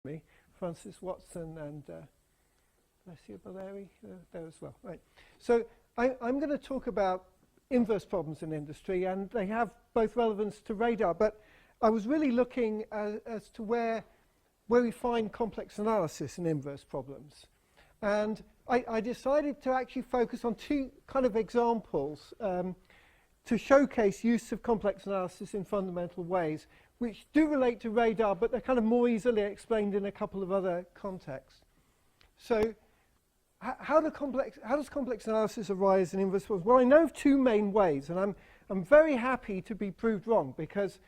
me, Francis Watson and Alessia Valeri there as well. Right. So I'm going to talk about inverse problems in industry, and they have both relevance to radar, but I was really looking as to where we find complex analysis in inverse problems. And I decided to actually focus on two kind of examples to showcase use of complex analysis in fundamental ways, which do relate to radar, but they're kind of more easily explained in a couple of other contexts. So how does complex analysis arise in inverse problems? Well, I know of two main ways, and I'm very happy to be proved wrong, because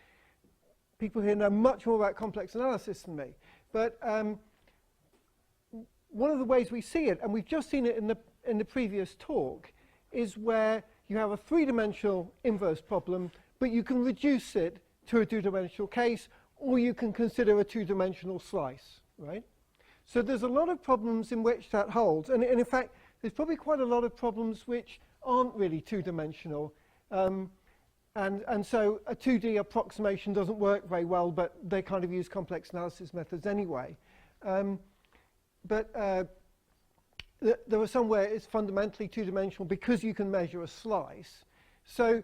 people here know much more about complex analysis than me. But one of the ways we see it, and we've just seen it in the previous talk, is where you have a three-dimensional inverse problem, but you can reduce it to a two-dimensional case, or you can consider a two-dimensional slice, right? So there's a lot of problems in which that holds, and in fact, there's probably quite a lot of problems which aren't really two-dimensional, and so a 2D approximation doesn't work very well, but they kind of use complex analysis methods anyway. But there are some where it's fundamentally two-dimensional because you can measure a slice. So,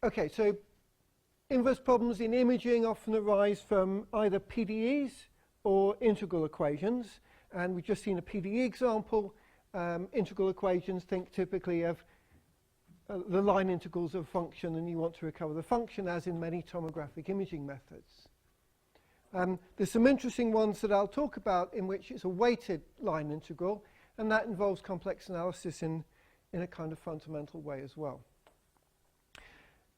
okay, so inverse problems in imaging often arise from either PDEs or integral equations, and we've just seen a PDE example. Integral equations, think typically of the line integrals of a function, and you want to recover the function, as in many tomographic imaging methods. There's some interesting ones that I'll talk about in which it's a weighted line integral, and that involves complex analysis in a kind of fundamental way as well.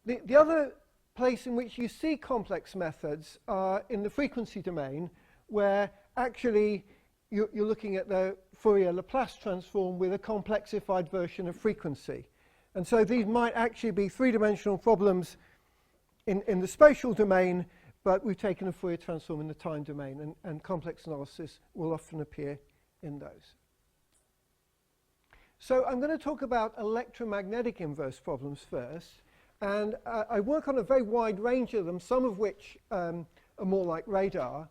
The other place in which you see complex methods are in the frequency domain, where actually you're looking at the Fourier Laplace transform with a complexified version of frequency. And so these might actually be three-dimensional problems in the spatial domain, but we've taken a Fourier transform in the time domain, and complex analysis will often appear in those. So I'm going to talk about electromagnetic inverse problems first, and I work on a very wide range of them, some of which are more like radar.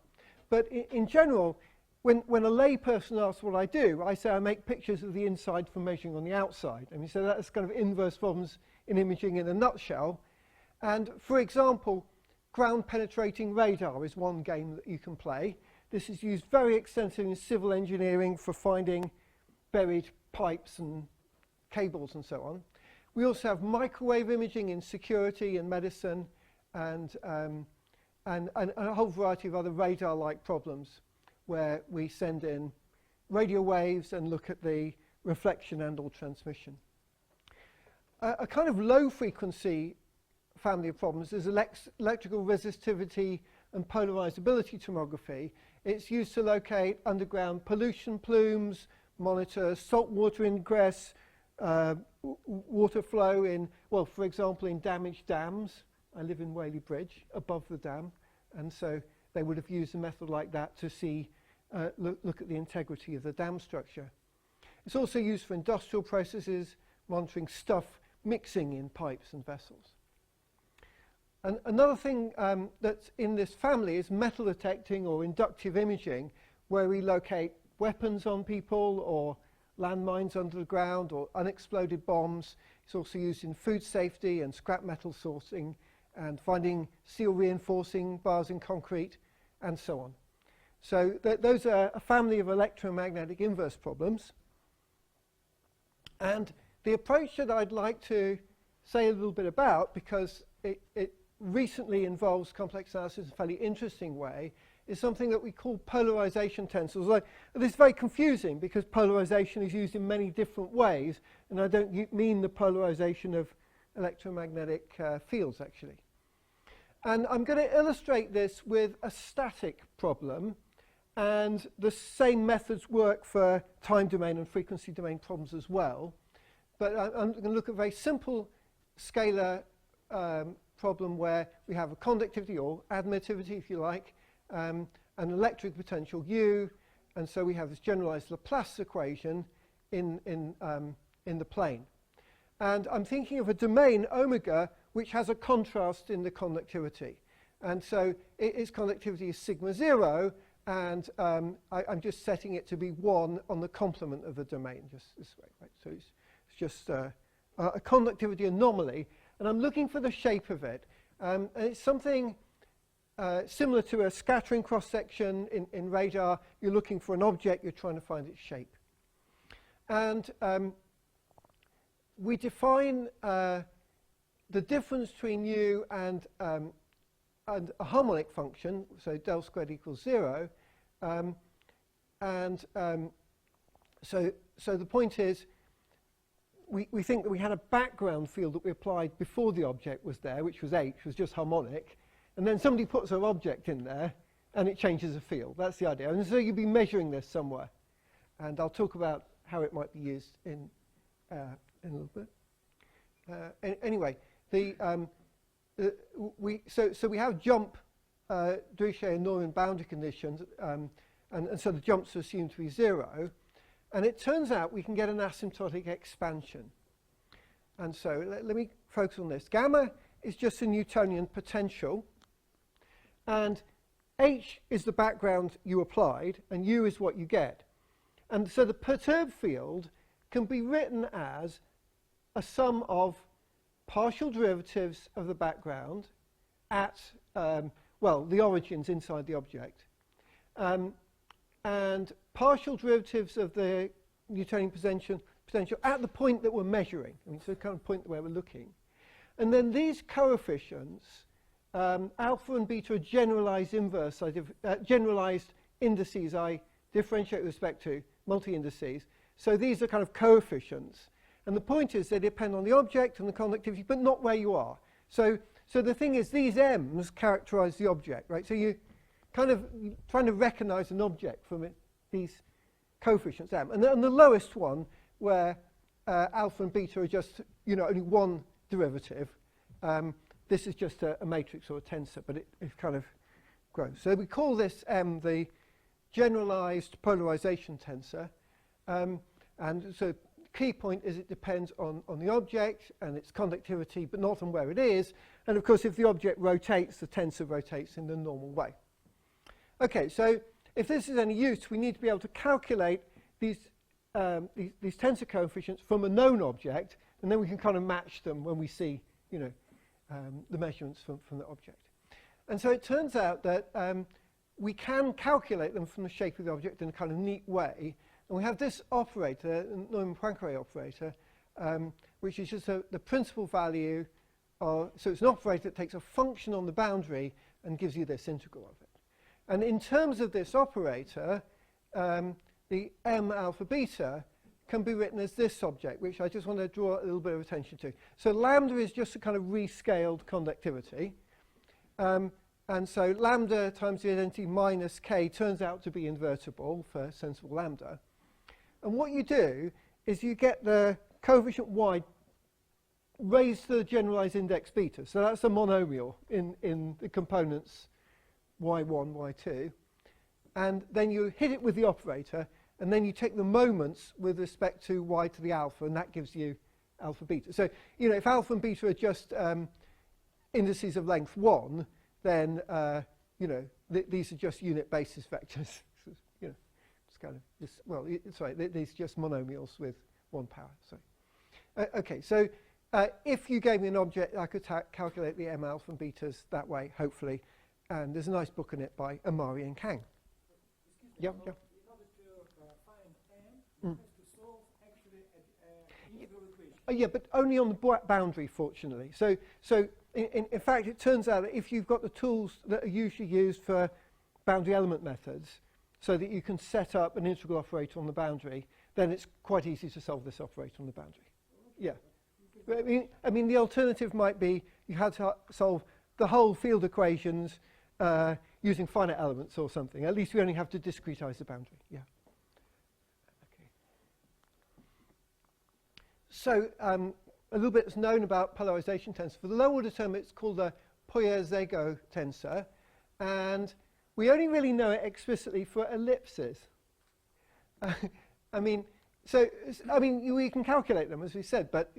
But in general, when a lay person asks what I do, I say I make pictures of the inside from measuring on the outside. I mean, so that's kind of inverse problems in imaging in a nutshell. And for example, ground-penetrating radar is one game that you can play. This is used very extensively in civil engineering for finding buried pipes and cables and so on. We also have microwave imaging in security and medicine, and a whole variety of other radar-like problems where we send in radio waves and look at the reflection and or transmission. A kind of low-frequency family of problems is electrical resistivity and polarizability tomography. It's used to locate underground pollution plumes, monitor saltwater ingress, water flow in, well, for example, in damaged dams. I live in Whaley Bridge, above the dam, and so they would have used a method like that to see, look at the integrity of the dam structure. It's also used for industrial processes, monitoring stuff mixing in pipes and vessels. And another thing that's in this family is metal detecting or inductive imaging, where we locate weapons on people or landmines under the ground or unexploded bombs. It's also used in food safety and scrap metal sourcing and finding steel reinforcing bars in concrete and so on. So those are a family of electromagnetic inverse problems. And the approach that I'd like to say a little bit about, because it recently involves complex analysis in a fairly interesting way, is something that we call polarization tensors. Like, this is very confusing because polarization is used in many different ways, and I don't mean the polarization of electromagnetic fields, actually. And I'm going to illustrate this with a static problem, and the same methods work for time domain and frequency domain problems as well. But I'm going to look at a very simple scalar problem where we have a conductivity or admittivity, if you like, an electric potential U, and so we have this generalized Laplace equation in the plane. And I'm thinking of a domain omega which has a contrast in the conductivity. And so its conductivity is sigma 0, and I'm just setting it to be 1 on the complement of the domain, just this way, right? So it's just a conductivity anomaly, and I'm looking for the shape of it. And it's something similar to a scattering cross-section in radar. You're looking for an object, you're trying to find its shape. And we define the difference between u and a harmonic function, so del squared equals 0. So the point is, we think that we had a background field that we applied before the object was there, which was h, was just harmonic. And then somebody puts an object in there, and it changes the field. That's the idea. And so you'd be measuring this somewhere. And I'll talk about how it might be used in a little bit. Anyway, so we have jump Dirichlet and Neumann boundary conditions, and so the jumps are assumed to be 0. And it turns out we can get an asymptotic expansion. And so let me focus on this. Gamma is just a Newtonian potential, and h is the background you applied, and u is what you get. And so the perturbed field can be written as a sum of partial derivatives of the background at, well, the origins inside the object, and partial derivatives of the Newtonian potential at the point that we're measuring. I mean, so the kind of point where we're looking. And then these coefficients, alpha and beta, are generalized inverse, generalized indices I differentiate with respect to multi-indices. So these are kind of coefficients. And the point is they depend on the object and the conductivity, but not where you are. So the thing is, these m's characterize the object, right? So you kind of trying to recognize an object from these coefficients m. And the lowest one, where alpha and beta are just, only one derivative, this is just a matrix or a tensor, but it kind of grows. So we call this m the generalized polarization tensor. And so key point is it depends on the object and its conductivity, but not on where it is. And of course, if the object rotates, the tensor rotates in the normal way. Okay, so if this is any use, we need to be able to calculate these tensor coefficients from a known object, and then we can kind of match them when we see, the measurements from the object. And so it turns out that we can calculate them from the shape of the object in a kind of neat way. And we have this operator, the Neumann-Poincaré operator, which is just the principal value. So it's an operator that takes a function on the boundary and gives you this integral of it. And in terms of this operator, the m alpha beta can be written as this object, which I just want to draw a little bit of attention to. So lambda is just a kind of rescaled conductivity. And so lambda times the identity minus k turns out to be invertible for sensible lambda. And what you do is you get the coefficient y raised to the generalized index beta. So that's a monomial in the components y1, y2. And then you hit it with the operator, and then you take the moments with respect to y to the alpha, and that gives you alpha beta. So, if alpha and beta are just indices of length 1, then, these are just unit basis vectors. It's kind of just, these are just monomials with 1 power. So, okay, so if you gave me an object, I could calculate the m alpha and betas that way, hopefully. And there's a nice book on it by Amari and Kang. Yeah. In order to find m, you have to solve actually an integral equation. Yeah, but only on the boundary, fortunately. So in fact, it turns out that if you've got the tools that are usually used for boundary element methods, so that you can set up an integral operator on the boundary, then it's quite easy to solve this operator on the boundary. Yeah. I mean, the alternative might be you had to solve the whole field equations using finite elements or something. At least we only have to discretize the boundary. Yeah. Okay. So a little bit is known about polarization tensor. For the low order term, it's called a Poyer-Szego tensor, and we only really know it explicitly for ellipses. We can calculate them, as we said, but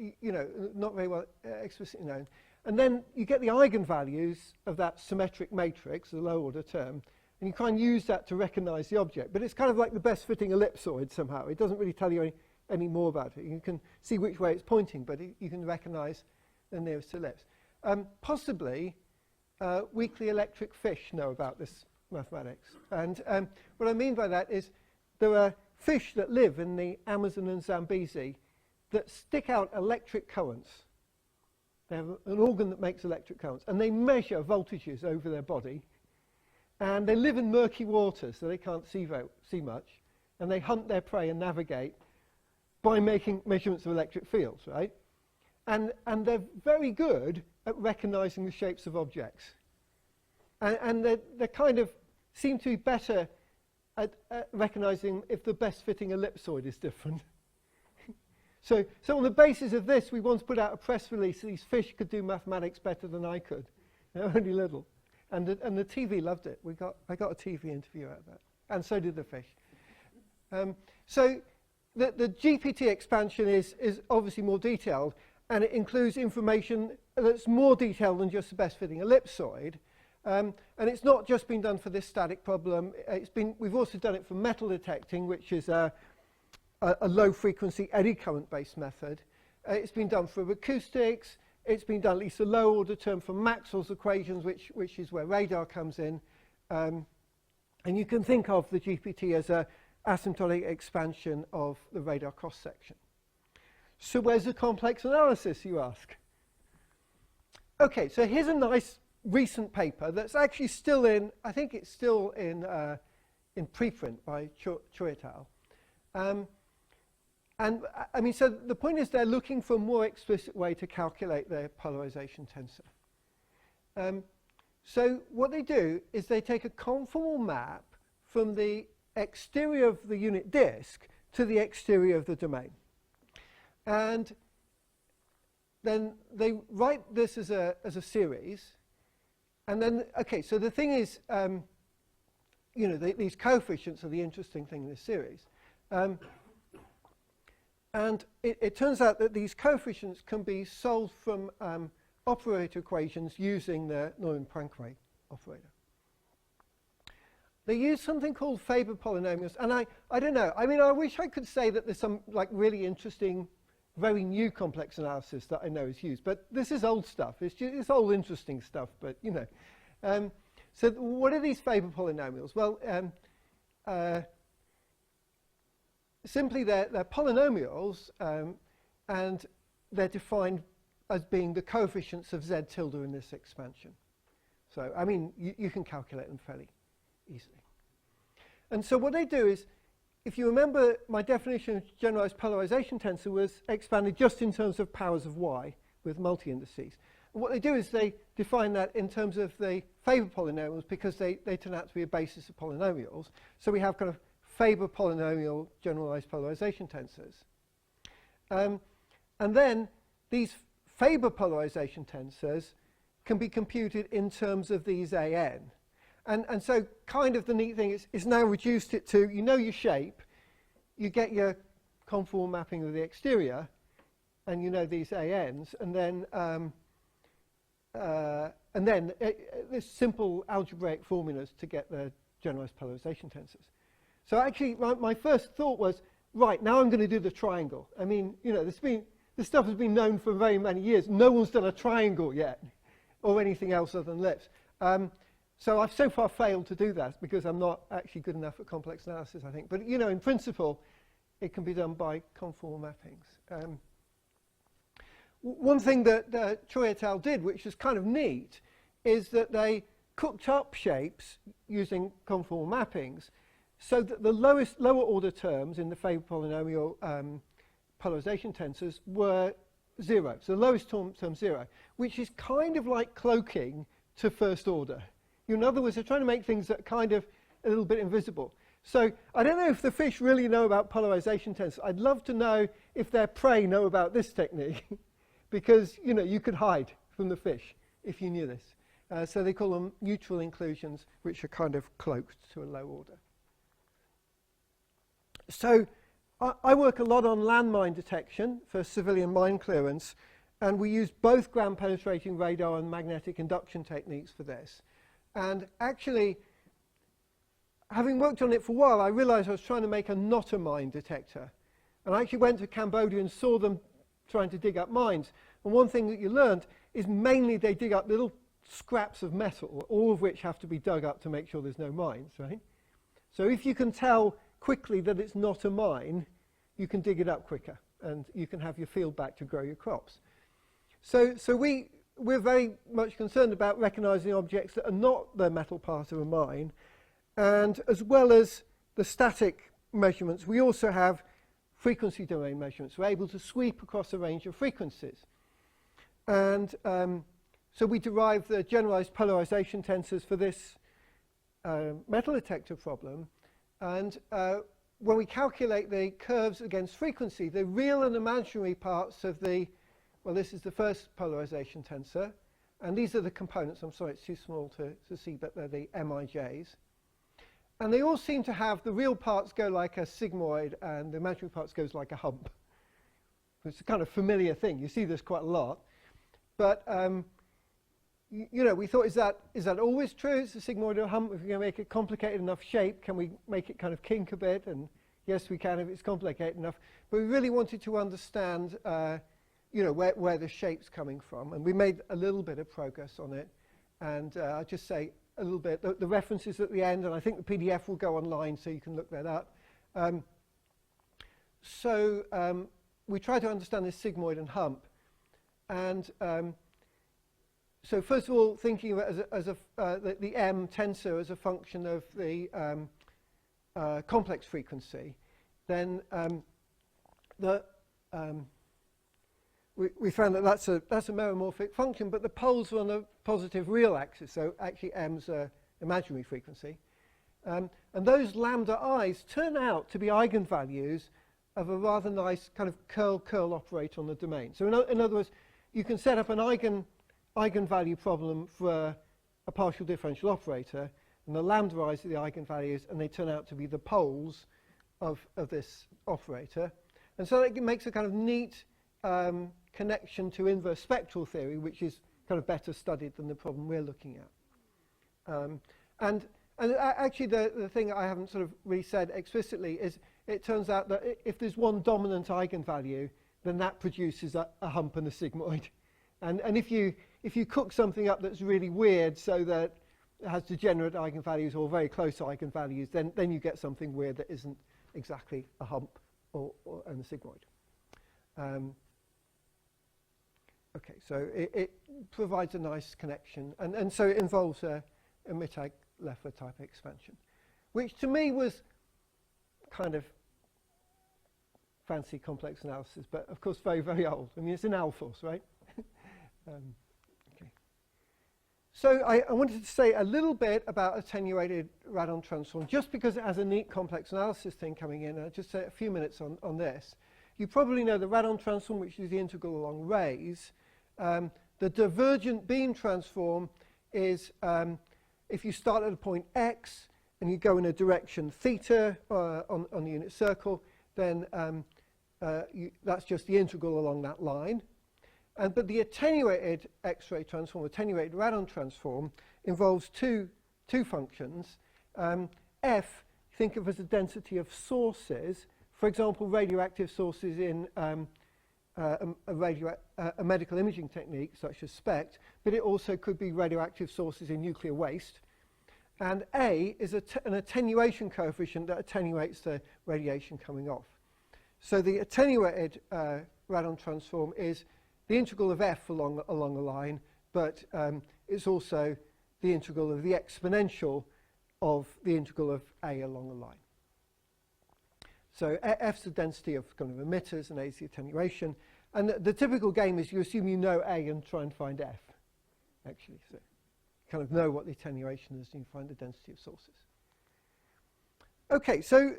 not very well explicitly known. And then you get the eigenvalues of that symmetric matrix, the low order term, and you kind of use that to recognize the object. But it's kind of like the best fitting ellipsoid somehow. It doesn't really tell you any more about it. You can see which way it's pointing, but you can recognize the nearest ellipse. Possibly, weakly electric fish know about this mathematics. And what I mean by that is there are fish that live in the Amazon and Zambezi that stick out electric currents. They have an organ that makes electric currents, and they measure voltages over their body. And they live in murky water, so they can't see much. And they hunt their prey and navigate by making measurements of electric fields, right? And they're very good at recognizing the shapes of objects. And they kind of seem to be better at recognizing if the best fitting ellipsoid is different. So on the basis of this, we once put out a press release that these fish could do mathematics better than I could. Only little. And the TV loved it. I got a TV interview out of that. And so did the fish. So the GPT expansion is obviously more detailed, and it includes information that's more detailed than just the best fitting ellipsoid. And it's not just been done for this static problem. We've also done it for metal detecting, which is a low frequency eddy current based method. It's been done for acoustics. It's been done, at least a low order term, for Maxwell's equations, which is where radar comes in. And you can think of the GPT as an asymptotic expansion of the radar cross section. So where's the complex analysis, you ask? Okay, so here's a nice recent paper that's actually still in, I think it's still in preprint by Choi et al. And I mean, so the point is they're looking for a more explicit way to calculate their polarization tensor. So what they do is they take a conformal map from the exterior of the unit disk to the exterior of the domain. And then they write this as a series. And then, okay, so the thing is, these coefficients are the interesting thing in this series. And it turns out that these coefficients can be solved from operator equations using the Neumann-Poincare operator. They use something called Faber polynomials, and I don't know. I mean, I wish I could say that there's some like really interesting, very new complex analysis that I know is used, but this is old stuff. It's old interesting stuff, but you know. So what are these Faber polynomials? Well, simply they're polynomials, and they're defined as being the coefficients of z tilde in this expansion. So, I mean, you can calculate them fairly easily. And so what they do is, if you remember, my definition of generalized polarization tensor was expanded just in terms of powers of y with multi-indices. And what they do is they define that in terms of the Faber polynomials because they turn out to be a basis of polynomials. So we have kind of Faber polynomial generalized polarization tensors. And then these Faber polarization tensors can be computed in terms of these AN. And so kind of the neat thing is it's now reduced it to, you know your shape, you get your conformal mapping of the exterior, and you know these ANs, and then there's simple algebraic formulas to get the generalized polarization tensors. So actually, my first thought was, right, now I'm going to do the triangle. I mean, you know, this stuff has been known for very many years. No one's done a triangle yet, or anything else other than ellipse. So I've so far failed to do that because I'm not actually good enough at complex analysis, I think. But, you know, in principle, it can be done by conformal mappings. One thing that Choi et al. Did, which is kind of neat, is that they cooked up shapes using conformal mappings so that the lower order terms in the Faber polynomial polarization tensors were 0. So the lowest term 0, which is kind of like cloaking to first order. In other words, they're trying to make things that are kind of a little bit invisible. So I don't know if the fish really know about polarization tensors. I'd love to know if their prey know about this technique because, you know, you could hide from the fish if you knew this. So they call them neutral inclusions, which are kind of cloaked to a low order. So I work a lot on landmine detection for civilian mine clearance. And we used both ground-penetrating radar and magnetic induction techniques for this. And actually, having worked on it for a while, I realized I was trying to make a not-a-mine detector. And I actually went to Cambodia and saw them trying to dig up mines. And one thing that you learned is mainly they dig up little scraps of metal, all of which have to be dug up to make sure there's no mines, right? So if you can tell quickly that it's not a mine, you can dig it up quicker, and you can have your field back to grow your crops. So we're very much concerned about recognizing objects that are not the metal part of a mine. And as well as the static measurements, we also have frequency domain measurements. We're able to sweep across a range of frequencies. And so we derive the generalized polarization tensors for this metal detector problem. And when we calculate the curves against frequency, the real and imaginary parts of the, well, this is the first polarization tensor. And these are the components. I'm sorry, it's too small to see, but they're the MIJs. And they all seem to have, the real parts go like a sigmoid, and the imaginary parts goes like a hump. It's a kind of familiar thing. You see this quite a lot. But, you know, we thought, is that always true? It's a sigmoid or a hump. If we're going to make it complicated enough shape, can we make it kind of kink a bit? And yes, we can if it's complicated enough. But we really wanted to understand, you know, where the shape's coming from. And we made a little bit of progress on it. And I'll just say a little bit. The references at the end, and I think the PDF will go online so you can look that up. We try to understand this sigmoid and hump. And so first of all, thinking of it as the M tensor as a function of the complex frequency, then we found that that's a meromorphic function, but the poles are on the positive real axis, so actually M's imaginary frequency. And those lambda i's turn out to be eigenvalues of a rather nice kind of curl-curl operator on the domain. So in other words, you can set up an eigenvalue problem for a partial differential operator, and the lambda i's are the eigenvalues, and they turn out to be the poles of this operator. And so that makes a kind of neat connection to inverse spectral theory, which is kind of better studied than the problem we're looking at. And actually, the thing I haven't sort of really said explicitly is it turns out that if there's one dominant eigenvalue, then that produces a hump and a sigmoid. And if you cook something up that's really weird so that it has degenerate eigenvalues or very close eigenvalues, then you get something weird that isn't exactly a hump and a sigmoid. Okay, so it provides a nice connection, and so it involves a Mittag-Leffler type expansion, which to me was kind of fancy complex analysis, but of course very, very old. I mean, it's in Alphors, right? Okay. So I wanted to say a little bit about attenuated radon transform, just because it has a neat complex analysis thing coming in. I'll just say a few minutes on this. You probably know the radon transform, which is the integral along rays. The divergent beam transform is if you start at a point x and you go in a direction theta on the unit circle, then that's just the integral along that line. But the attenuated X-ray transform, attenuated radon transform, involves two functions. F, think of as a density of sources. For example, radioactive sources in a medical imaging technique such as SPECT, but it also could be radioactive sources in nuclear waste. And A is an attenuation coefficient that attenuates the radiation coming off. So the attenuated radon transform is the integral of F along a line, but it's also the integral of the exponential of the integral of A along a line. So F's the density of kind of emitters, and A is the attenuation. And the typical game is you assume you know A and try and find F, actually. So you kind of know what the attenuation is and you find the density of sources. Okay, so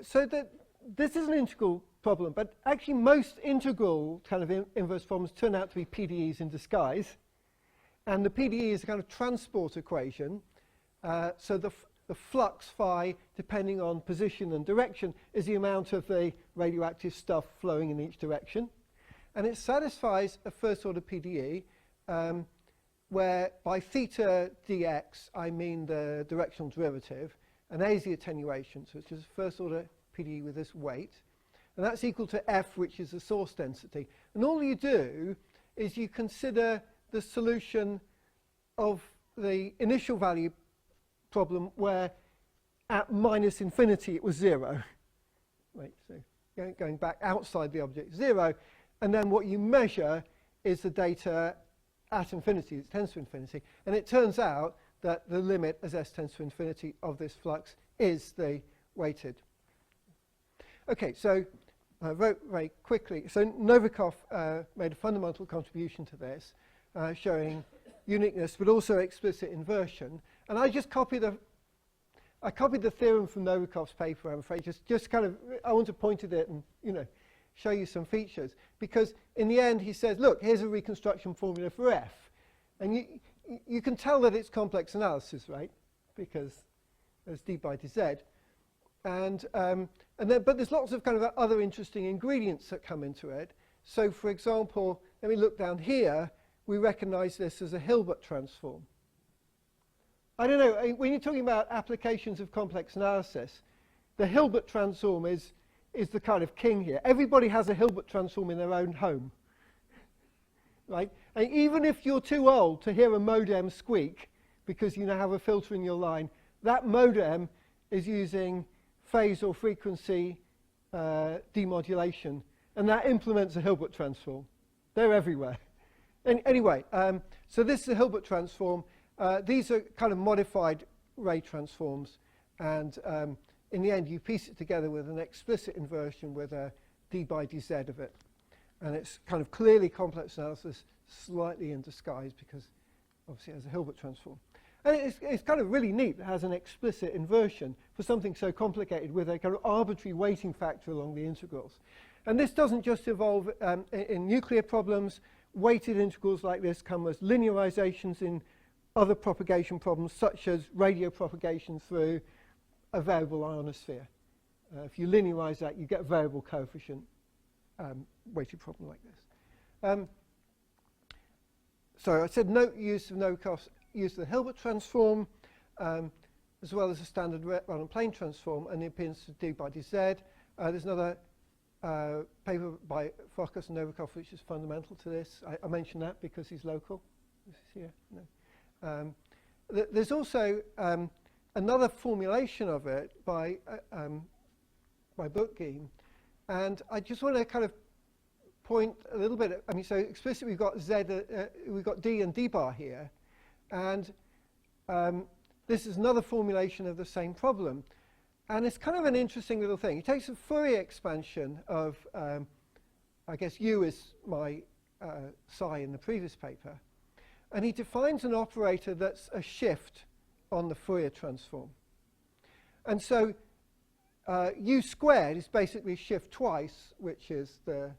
this is an integral problem, but actually most integral kind of inverse problems turn out to be PDEs in disguise. And the PDE is a kind of transport equation. So the flux phi, depending on position and direction, is the amount of the radioactive stuff flowing in each direction. And it satisfies a first-order PDE, where by theta dx, I mean the directional derivative, and A is the attenuation, so it's just a first-order PDE with this weight. And that's equal to F, which is the source density. And all you do is you consider the solution of the initial value problem where at minus infinity it was 0. Right, so going back outside the object, 0. And then what you measure is the data at infinity, it tends to infinity. And it turns out that the limit as s tends to infinity of this flux is the weighted. Okay, so I wrote very quickly. So Novikov made a fundamental contribution to this, showing uniqueness, but also explicit inversion. And I just copied the theorem from Novikov's paper, I'm afraid. Just kind of, I want to point at it and, show you some features. Because in the end, he says, look, here's a reconstruction formula for F. And you can tell that it's complex analysis, right? Because there's d by dz. But there's lots of kind of other interesting ingredients that come into it. So, for example, let me look down here. We recognize this as a Hilbert transform. I don't know, when you're talking about applications of complex analysis, the Hilbert transform is the kind of king here. Everybody has a Hilbert transform in their own home, right? And even if you're too old to hear a modem squeak because you now have a filter in your line, that modem is using phase or frequency demodulation, and that implements a Hilbert transform. They're everywhere. Anyway, so this is a Hilbert transform. These are kind of modified ray transforms, and in the end you piece it together with an explicit inversion with a d by dz of it. And it's kind of clearly complex analysis, slightly in disguise because obviously it has a Hilbert transform. And it's kind of really neat. It has an explicit inversion for something so complicated with a kind of arbitrary weighting factor along the integrals. And this doesn't just evolve in nuclear problems. Weighted integrals like this come as linearizations in other propagation problems, such as radio propagation through a variable ionosphere. If you linearize that, you get a variable coefficient weighted problem like this. So I said no use of Novikov's use of the Hilbert transform, as well as a standard random plane transform, and the impedance of d by dz. There's another paper by Focus and Novikov which is fundamental to this. I mention that because he's local. This is here. No. There's also another formulation of it by Bookgeen, and I just want to kind of point a little bit. So explicitly we've got we've got d and d bar here, and this is another formulation of the same problem. And it's kind of an interesting little thing. He takes a Fourier expansion of, I guess U is my psi in the previous paper, and he defines an operator that's a shift on the Fourier transform. And so U squared is basically shift twice, which is the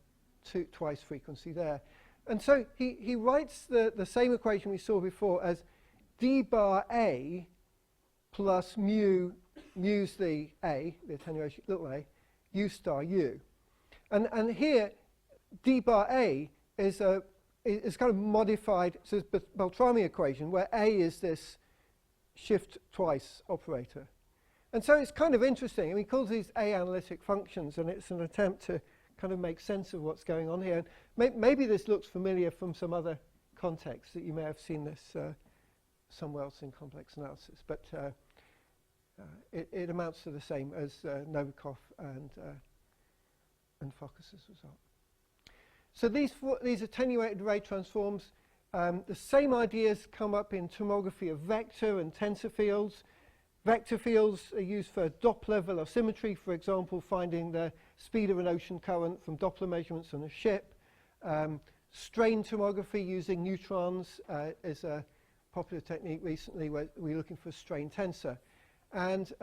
twice frequency there. And so he writes the same equation we saw before as d bar A plus mu's the A, the attenuation little a, U star U. And here d bar A is kind of modified, so it's the Beltrami equation, where A is this shift twice operator. And so it's kind of interesting. He calls these A analytic functions, and it's an attempt to kind of make sense of what's going on here. And maybe this looks familiar from some other context that you may have seen this somewhere else in complex analysis. But it amounts to the same as Novikov and Focus's result. So these attenuated ray transforms, the same ideas come up in tomography of vector and tensor fields. Vector fields are used for Doppler velocimetry, for example, finding the speed of an ocean current from Doppler measurements on a ship. Strain tomography using neutrons is a popular technique recently where we're looking for a strain tensor. And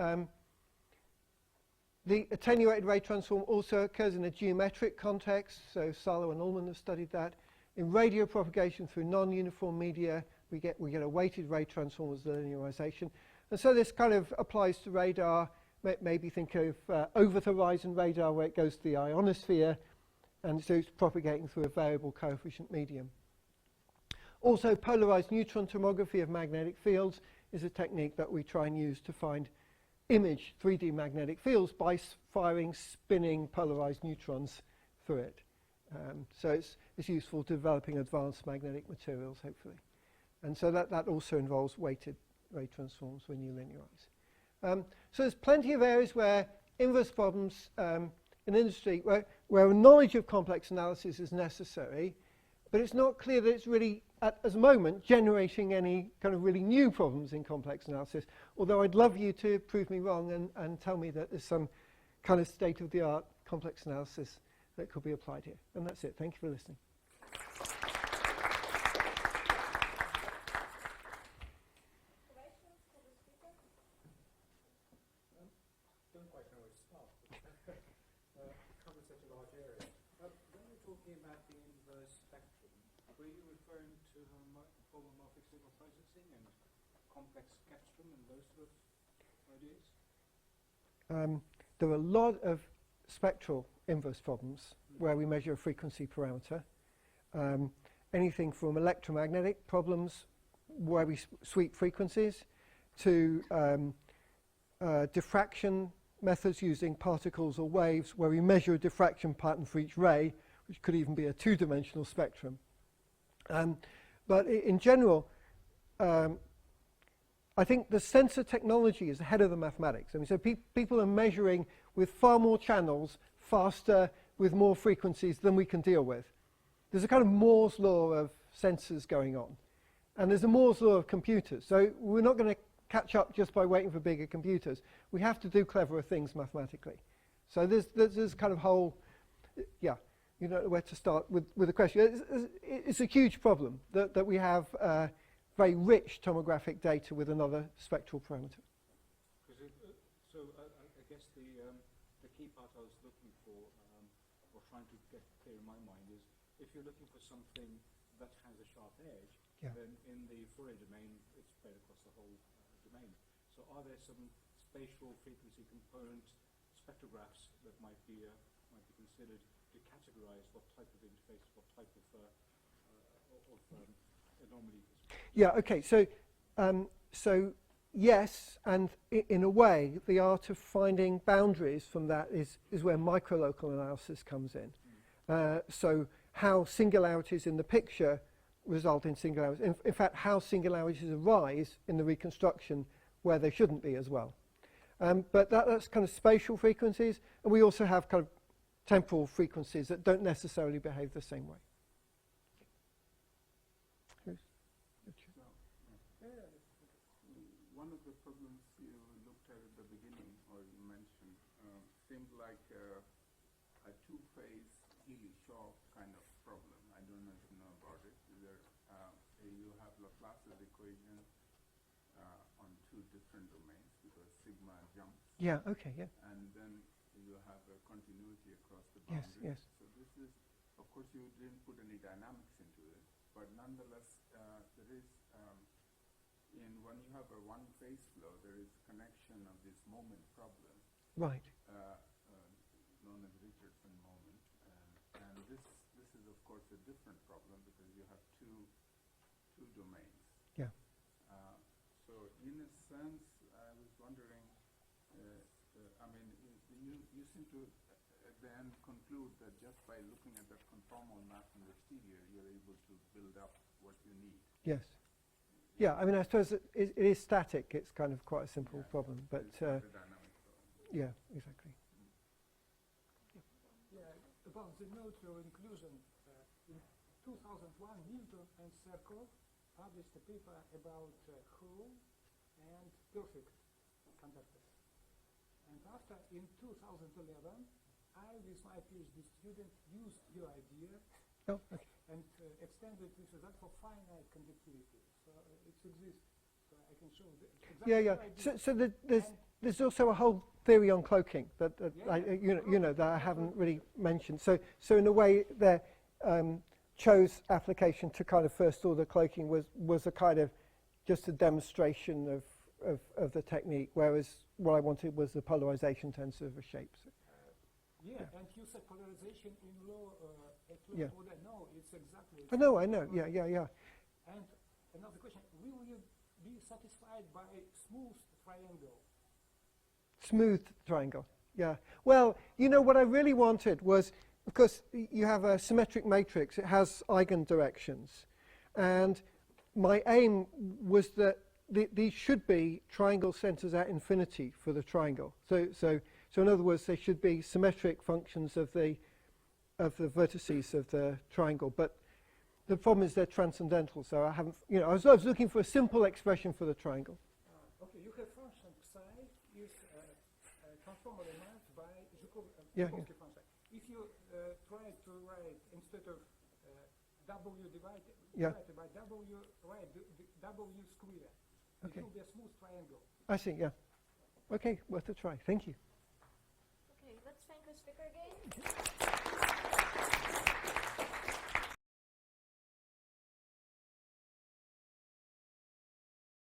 the attenuated ray transform also occurs in a geometric context, so Salo and Ullman have studied that. In radio propagation through non-uniform media, we get a weighted ray transform as the linearization. And so this kind of applies to radar. Maybe think of over-the-horizon radar where it goes to the ionosphere, and so it's propagating through a variable coefficient medium. Also, polarized neutron tomography of magnetic fields is a technique that we try and use to find image 3D magnetic fields by firing spinning polarized neutrons through it. So it's useful to developing advanced magnetic materials, hopefully. And so that also involves weighted ray transforms when you linearize. So there's plenty of areas where inverse problems in industry, where a knowledge of complex analysis is necessary, but it's not clear that it's really, at the moment, generating any kind of really new problems in complex analysis, although I'd love you to prove me wrong and tell me that there's some kind of state-of-the-art complex analysis that could be applied here. And that's it. Thank you for listening. Don't quite know where to start. Covers such a large area. When you're talking about the inverse spectrum, were you referring to homomorphic signal processing and complex spectrum and those sort of ideas? There are a lot of spectral inverse problems where we measure a frequency parameter. Anything from electromagnetic problems where we sweep frequencies to diffraction methods using particles or waves where we measure a diffraction pattern for each ray, which could even be a two-dimensional spectrum. But in general, I think the sensor technology is ahead of the mathematics. I mean, so people are measuring with far more channels, faster, with more frequencies than we can deal with. There's a kind of Moore's law of sensors going on. And there's a Moore's law of computers. So we're not going to catch up just by waiting for bigger computers. We have to do cleverer things mathematically. So there's kind of whole, yeah, you know where to start with the question. It's a huge problem that we have very rich tomographic data with another spectral parameter. I guess the key part I was looking for, or trying to get clear in my mind, is if you're looking for something that has a sharp edge, then in the Fourier domain, it's spread across the whole domain. So are there some spatial frequency component spectrographs that might be considered to categorize what type of interface, what type of anomaly? Yeah. Okay. So yes, and in a way, the art of finding boundaries from that is where microlocal analysis comes in. So how singularities in the picture result in singularities. In fact, how singularities arise in the reconstruction where they shouldn't be as well. But that's kind of spatial frequencies, and we also have kind of temporal frequencies that don't necessarily behave the same way. One of the problems you looked at the beginning, or you mentioned, seemed like a two-phase Healy-Shaw kind of problem. I don't know if you know about it. You have Laplace's equation on two different domains because sigma jumps. Yeah. Okay. Yeah. And then you have a continuity across the boundary. Yes. So this is, of course, you didn't put any dynamics into it, but nonetheless, there is. When you have a one-phase flow, there is connection of this moment problem, Right. Known as Richardson moment, and this is of course a different problem because you have two domains. Yeah. So in a sense, I was wondering. I mean, you seem to at the end conclude that just by looking at that conformal map in the stereo, you're able to build up what you need. Yes. Yeah, I mean, I suppose it is static. It's kind of quite a simple problem, but It's not a dynamic problem. yeah, exactly. Yeah, about the neutral inclusion. In 2001, Newton and Serkov published a paper about whole and perfect conductors. And after, in 2011, I, with my PhD student, used your idea Oh, okay. and extended this result for finite conductivity. So it exists. So I can show the exactly Yeah. So there's also a whole theory on cloaking that that I haven't really mentioned. So in a way, the Cho's application to kind of first order cloaking was a kind of just a demonstration of the technique, whereas what I wanted was the polarization tensor of a shape. So. Yeah, and you said polarization in low, at low Yeah. order. No, it's exactly. I know. Yeah, yeah, yeah. And another question: will you be satisfied by smooth triangle? Smooth triangle. Yeah. Well, you know what I really wanted was, because you have a symmetric matrix, it has eigendirections, and my aim was that these should be triangle centers at infinity for the triangle. So in other words, they should be symmetric functions of the vertices of the triangle. But the problem is they're transcendental. So I haven't, you know, I was looking for a simple expression for the triangle. Okay, you have function psi is transform element by Yeah, Joukowski function. If you try to write instead of w divided by w, write w squared. Okay. It will be a smooth triangle. I see. Yeah. Okay, worth a try. Thank you. Okay, let's thank the speaker again.